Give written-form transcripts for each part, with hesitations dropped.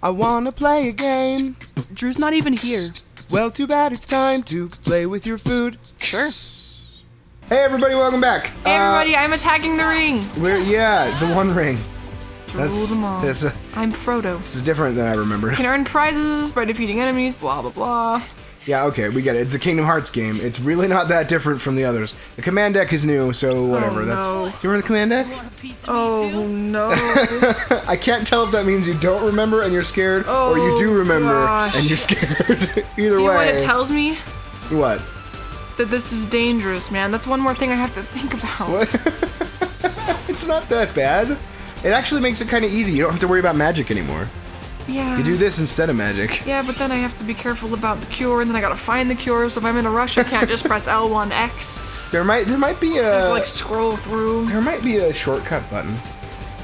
I wanna play a game. Drew's not even here. Well, too bad it's time to play with your food. Sure. Hey everybody, welcome back. Hey everybody, I'm attacking the ring. The one ring. To rule them all. I'm Frodo. This is different than I remember. You can earn prizes by defeating enemies, blah blah blah. Yeah, okay, we get it. It's a Kingdom Hearts game. It's really not that different from the others. The command deck is new, so whatever. Oh, no. Do you remember the command deck? Oh no. I can't tell if that means you don't remember and you're scared, or you do remember and you're scared. Either way. You know what it tells me? What? That this is dangerous, man. That's one more thing I have to think about. What? It's not that bad. It actually makes it kind of easy. You don't have to worry about magic anymore. Yeah. You do this instead of magic. Yeah, but then I have to be careful about the cure, and then I gotta find the cure, so if I'm in a rush, I can't just press L1X. There might be a... I have to, like, scroll through. There might be a shortcut button.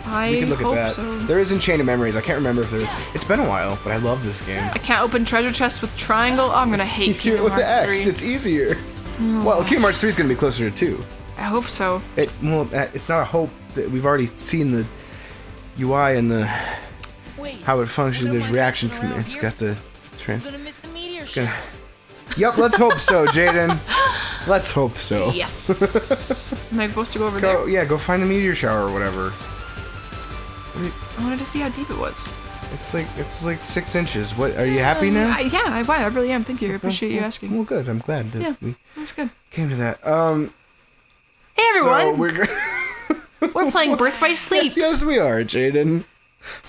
I can look hope at that. so. There is in Chain of Memories. I can't remember if there... It's been a while, but I love this game. I can't open treasure chests with triangle. Oh, I'm gonna hate You do it Kingdom with the Hearts X. 3. It's easier. Well, Kingdom Hearts 3 is going to be closer to 2. I hope so. It's not a hope. That we've already seen the UI and the how it functions. There's reaction. It's got the trans. Yep, let's hope so, Jaden. Let's hope so. Yes. Am I supposed to go over there? Yeah, go find the meteor shower or whatever. I wanted to see how deep it was. It's like 6 inches. What? Are you happy now? I really am. Thank you. I appreciate you asking. Well, good. I'm glad that we that's good. came to that. Hey everyone. So we're playing Birth by Sleep. Yes, we are, Jaden.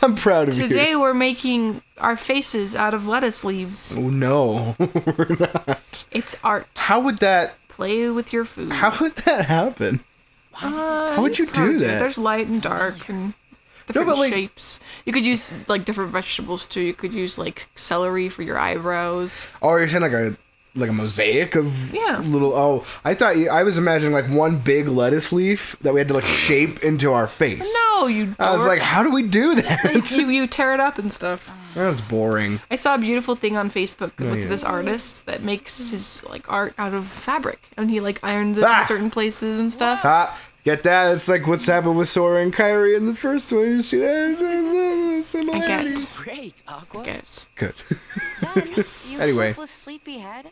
I'm proud of you. Today we're making our faces out of lettuce leaves. Oh no, we're not. It's art. How would that... Play with your food. How would that happen? How would you do that? There's light and dark and different shapes. You could use like different vegetables too. You could use like celery for your eyebrows. Oh, you're saying like a mosaic of little... Oh, I was imagining like one big lettuce leaf that we had to like shape into our face. No, you dork. I was like, how do we do that? You tear it up and stuff. That's boring. I saw a beautiful thing on Facebook with this artist that makes his like art out of fabric, and he like irons it in certain places and stuff. Get that? It's like what's happened with Sora and Kairi in the first one. You see that? I get. Great, Aqua. I get. Good. You Anyway. hopeless sleepyhead.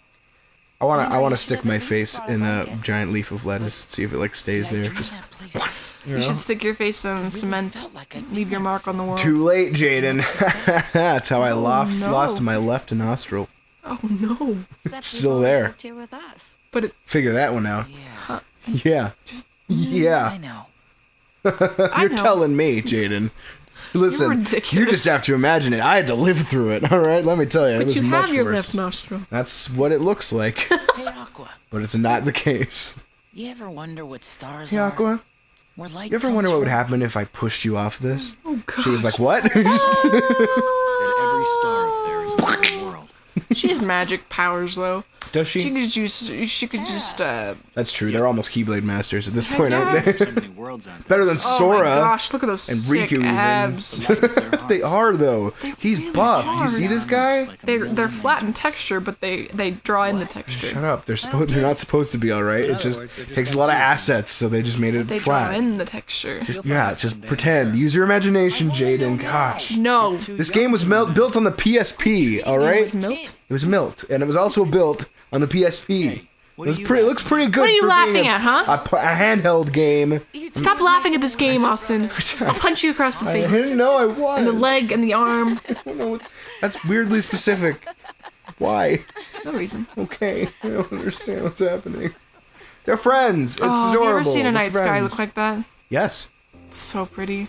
I wanna stick my face in a giant leaf of lettuce, see if it like stays there. Just, you should stick your face in cement. Leave your mark on the world. Too late, Jaden. That's how I lost my left nostril. Oh no. It's still there. Here with us. But it. Figure that one out. Yeah. Yeah. I know. You're telling me, Jaden. Listen, you just have to imagine it. I had to live through it, all right? Let me tell you, it was much worse. But you have your left nostril. That's what it looks like. Hey, Aqua. But it's not the case. You ever wonder what stars Hey, are? Aqua, Where light you ever comes wonder what would from? happen if I pushed you off this? Oh god. She was like, what? That every star up there is another world. She has magic powers though. Does she? She could just That's true. They're almost Keyblade masters at this point, yeah. aren't There's they? so many worlds out there. Better than Sora. Oh my gosh, look at those and sick Riku even. abs. Light is their hearts. They are though. He's really buff. Do you are. see this guy? Like a They're million flat in texture, but they draw in the texture. Shut up. They're not supposed to be all right. It just takes a lot of assets, so they just made it They draw flat. in the texture. Just pretend. Use your imagination, Jaden. Gosh. No. This game was built on the PSP, all right? It's milk. It was built, and it was also built on the PSP. What It are you looks pretty good. What are you for laughing being at, huh? A handheld game. Stop laughing at this game, Austin. I'll punch you across the I face. didn't know I was. And the leg and the arm. I don't know. That's weirdly specific. Why? No reason. Okay, I don't understand what's happening. They're friends. It's adorable. Have you ever seen a They're night sky friends. look like that? Yes. It's so pretty.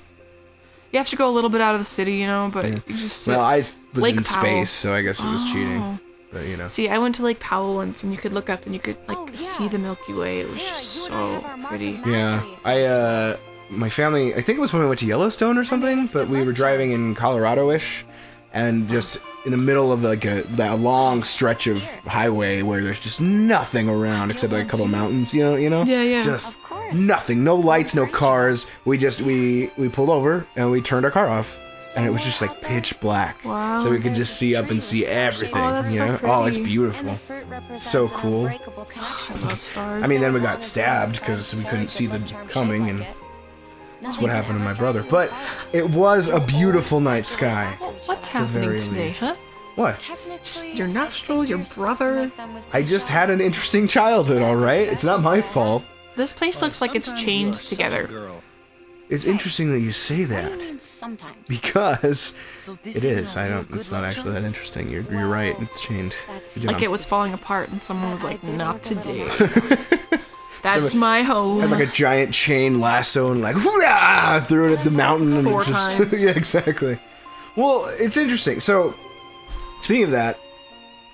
You have to go a little bit out of the city, you know, but you just sit. Well, I was Lake in Powell. space, so I guess it was Oh. cheating. But you know. See, I went to Lake Powell once, and you could look up and you could see the Milky Way. It was just so pretty. Yeah, my family, I think it was when we went to Yellowstone or something, but we were driving in Colorado-ish, and just in the middle of like that long stretch of highway where there's just nothing around except like a couple mountains, you know? Yeah. Just nothing, no lights, no cars. We pulled over and we turned our car off. And it was just like pitch black. Wow. So we could just see up and see everything, Oh, that's you so know? Oh, it's pretty. beautiful. So cool. I love stars. I mean, then we got stabbed because we couldn't see them coming, and that's what happened to my brother. But it was a beautiful night sky. What's happening very today, least. huh? What? Technically, Your nostril, your brother. I just had an interesting childhood, all right? It's not my fault. This place looks like it's Sometimes you are chained such a together. girl. It's interesting that you say What do that. you mean sometimes? Because So this it isn't is. a I real don't. good It's not luck actually charm? that interesting. You're right. It's chained. That's Good job. Like it was falling apart, and someone was like, I did "Not work a little today." That's my home. Had like a giant chain lasso and like hoo-yah, threw it at the mountain and 4 it just times. yeah, exactly. Well, it's interesting. So, speaking of that,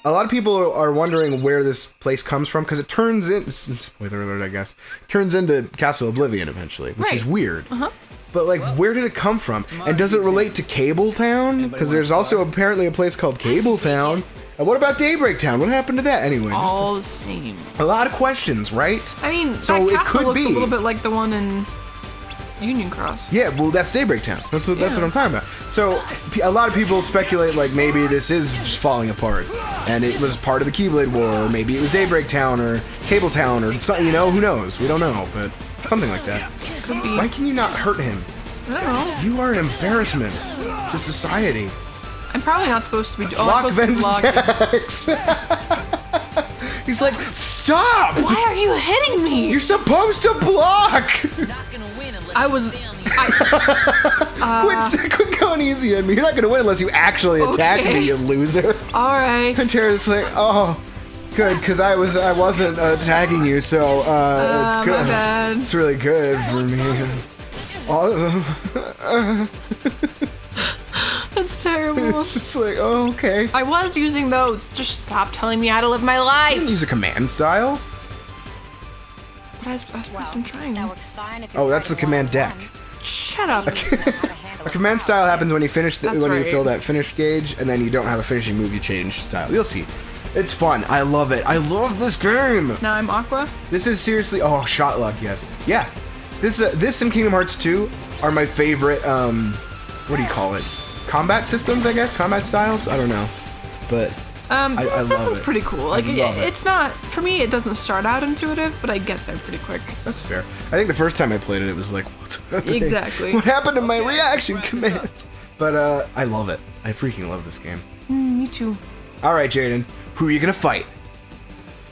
a lot of people are wondering where this place comes from because it turns in spoiler alert, I guess, turns into Castle Oblivion eventually, which is Right. weird. But like, where did it come from? And does it relate to Cable Town? Because there's also apparently a place called Cable Town. And what about Daybreak Town? What happened to that anyway? All the same. A lot of questions, right? I mean, So that it castle could looks a be. little bit like the one in Union Cross. Yeah, well, that's Daybreak Town. That's what I'm talking about. So, a lot of people speculate, like, maybe this is just falling apart, and it was part of the Keyblade War, or maybe it was Daybreak Town, or Cable Town, or something, you know, who knows? We don't know, but something like that. Could be. Why can you not hurt him? I don't know. You are an embarrassment to society. I'm probably not supposed to be. Oh, Block I'm supposed to Ven's be blocking. attacks. He's like, stop! Why are you hitting me? You're supposed to block! I was. Quit going easy on me. You're not gonna win unless you actually attack Okay. me, you loser. All right. And Tara's like, oh, good, because I wasn't tagging you, so it's My good. bad. It's really good for me. Oh, That's terrible. it's just like, oh, okay. I was using those. Just stop telling me how to live my I didn't life. use a command style. But I was pressing triangle. That works fine if you Oh, try that's to the command one deck. on one. Shut up. A command style happens when you finish That's when you right. fill that finish gauge, and then you don't have a finishing move. You change style. You'll see. It's fun. I love it. I love this game. Now I'm Aqua. This is seriously. Oh, shot luck. Yes. Yeah. This and Kingdom Hearts 2 are my favorite. What do you call it? Combat systems, I guess. Combat styles. I don't know, but I This love one's it. pretty cool. Like, love it. it's not for me. It doesn't start out intuitive, but I get there pretty quick. that's fair. I think the first time I played it, it was like, what's happening? Exactly. What happened to my reaction commands? But I love it. I freaking love this game. Me too. All right, Jaden, who are you gonna fight?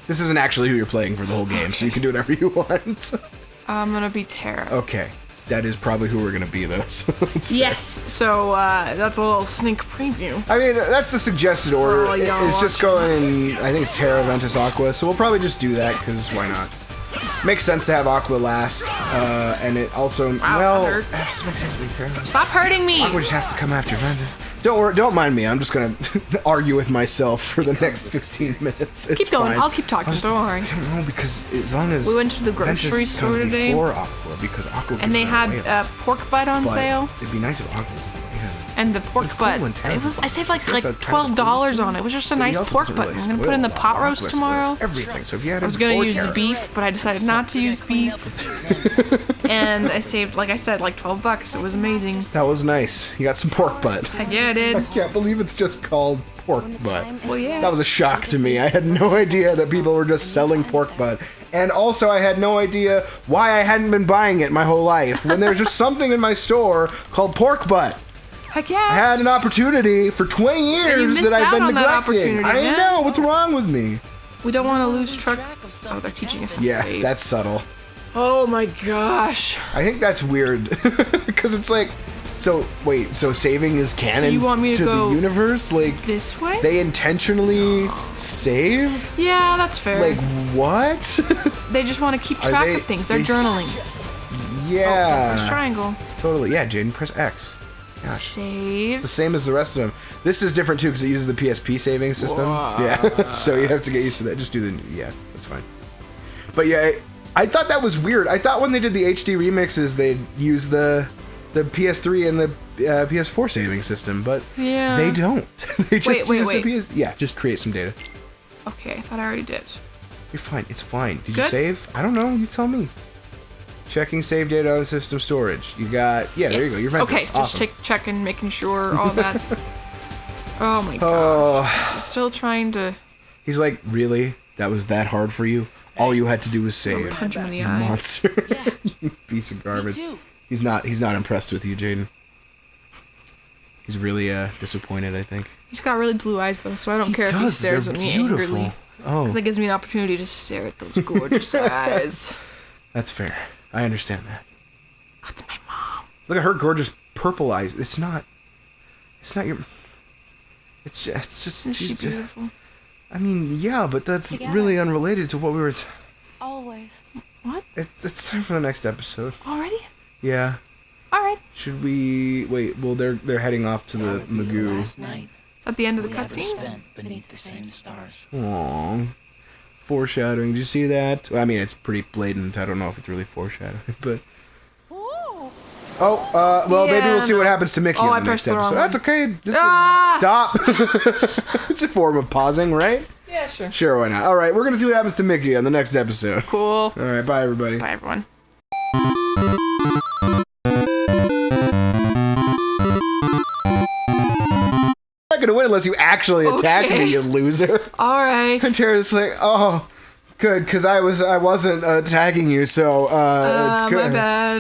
This isn't actually who you're playing for the whole game, so you can do whatever you want. I'm gonna be Terra. Okay, that is probably who we're gonna be, though. So it's fair. Yes. So that's a little sneak preview. I mean, that's the suggested order. Oh, y'all It's just going. I think it's Terra, Ventus, Aqua. So we'll probably just do that because why not? Makes sense to have Aqua last, and it also Wow, that hurt. it makes sense to be Terra. Stop hurting me. Aqua just has to come after Ventus. Don't worry, don't mind me. I'm just gonna argue with myself for the next 15 minutes. It's Keep going. fine. I'll keep talking. Don't worry. I don't know because as long as We went to the Ventus grocery comes store today, before Aqua, because Aqua and they gives that had away. pork butt on But sale. It'd be nice if Aqua. Yeah. And the pork It's cool butt, when Terra's it was. I saved like There's a $12 $12 on it. It was just a But he nice also pork doesn't butt. really I'm gonna put it in the spoil pot Aqua roast spoils tomorrow. Everything. So if you had I was gonna use beef, but I decided not to use beef. And I saved, like I said, like $12. It was amazing. That was nice. You got some pork butt. Heck yeah, I did. Can't believe it's just called pork butt. Well, yeah. That was a shock to me. I had no idea that people were just selling pork butt. And also, I had no idea why I hadn't been buying it my whole life when there's just something in my store called pork butt. Heck I yeah. had an opportunity for 20 years missed that I've out been on that neglecting. opportunity, I man. know. What's wrong with me? We don't want to lose track. Oh, they're teaching us how to Yeah, save. that's subtle. Oh my gosh. I think that's weird because it's like, so wait, so saving is canon you want me to go the universe? Like This way? they intentionally save? Yeah, that's fair. Like what? They just want to keep Are track they- of things. They're they- journaling. Yeah, Press triangle. totally. Yeah, Jaden, press X. Gosh, Save. it's the same as the rest of them. This is different too because it uses the PSP saving system. Yeah, so you have to get used to that. Just do the yeah, that's fine. But yeah, I thought that was weird. I thought when they did the HD remixes, they'd use the PS3 and the PS4 saving system, but Yeah. they don't. They just Wait, use wait. the PS. Yeah, just create some data. Okay, I thought I already did. You're fine. It's fine. Did you Good? save? I don't know. You tell me. Checking save data on system storage. You got there you go. You're Ventus. Okay, just Awesome. checking, making sure all that. Oh my Oh. gosh. It's still trying to He's like, really? That was that hard for you? All you had to do was save. punch him in the You eye. monster. You piece of garbage. too. He's not impressed with you, Jaden. He's really disappointed, I think. He's got really blue eyes though, so I don't care if he does, stares they're at me beautiful. angrily. Oh, Because that gives me an opportunity to stare at those gorgeous eyes. that's fair. I understand that. That's my mom. Look at her gorgeous purple eyes. It's not your... It's just... Isn't she she's just- beautiful? I mean, yeah, but that's Together. really unrelated to what we were... Always. What? It's time for the next episode. Already? Yeah. Alright. Should we... Wait, well, they're heading off to the That would be the Magoo. last night Is that the end of the we ever cutscene? spent beneath the same stars. Aww. Foreshadowing. Did you see that? Well, I mean, it's pretty blatant. I don't know if it's really foreshadowing, but... Oh, well, maybe Yeah, we'll see no. what happens to Mickey Oh, I in the next pressed the wrong episode. one. That's okay. Ah! Stop. It's a form of pausing, right? Yeah, sure. Sure, why not? All right, we're going to see what happens to Mickey on the next episode. Cool. All right, bye, everybody. Bye, everyone. I'm not going to win unless you actually attack Okay. me, you loser. Alright. And Tara's like, oh, good, because I wasn't attacking you, so it's good. My bad.